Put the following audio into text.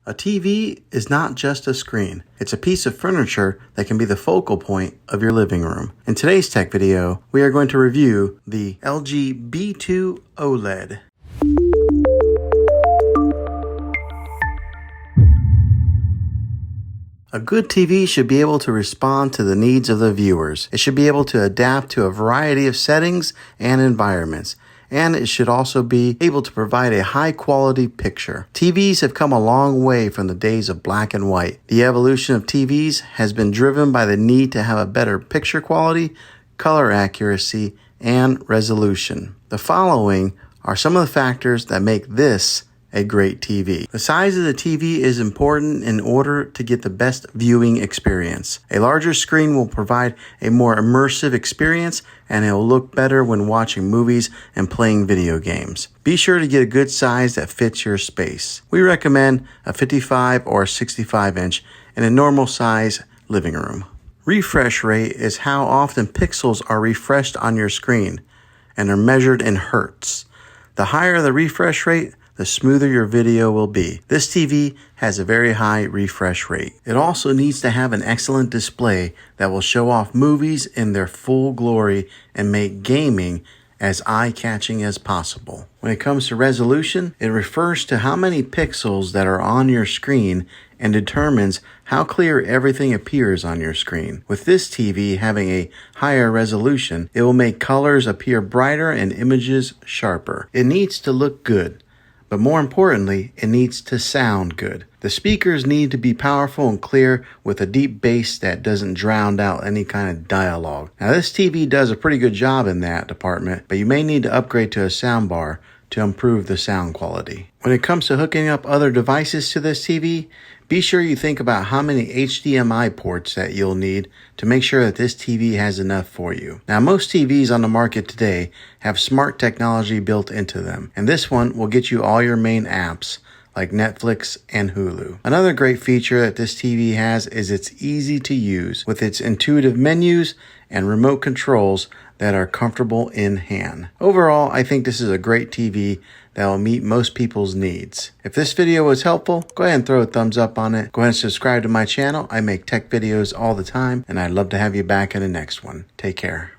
A TV is not just a screen. It's a piece of furniture that can be the focal point of your living room. In today's tech video, we are going to review the LG B2 OLED. A good TV should be able to respond to the needs of the viewers. It should be able to adapt to a variety of settings and environments. And it should also be able to provide a high-quality picture. TVs have come a long way from the days of black and white. The evolution of TVs has been driven by the need to have a better picture quality, color accuracy, and resolution. The following are some of the factors that make this a great TV. The size of the TV is important in order to get the best viewing experience. A larger screen will provide a more immersive experience, and it will look better when watching movies and playing video games. Be sure to get a good size that fits your space. We recommend a 55 or 65 inch in a normal size living room. Refresh rate is how often pixels are refreshed on your screen and are measured in hertz. The higher the refresh rate, the smoother your video will be. This TV has a very high refresh rate. It also needs to have an excellent display that will show off movies in their full glory and make gaming as eye-catching as possible. When it comes to resolution, it refers to how many pixels that are on your screen and determines how clear everything appears on your screen. With this TV having a higher resolution, it will make colors appear brighter and images sharper. It needs to look good. But more importantly, it needs to sound good. The speakers need to be powerful and clear with a deep bass that doesn't drown out any kind of dialogue. Now this TV does a pretty good job in that department, but you may need to upgrade to a soundbar to improve the sound quality. When it comes to hooking up other devices to this TV, be sure you think about how many HDMI ports that you'll need to make sure that this TV has enough for you. Now, most TVs on the market today have smart technology built into them, and this one will get you all your main apps like Netflix and Hulu. Another great feature that this TV has is it's easy to use with its intuitive menus and remote controls that are comfortable in hand. Overall, I think this is a great TV that will meet most people's needs. If this video was helpful, go ahead and throw a thumbs up on it. Go ahead and subscribe to my channel. I make tech videos all the time, and I'd love to have you back in the next one. Take care.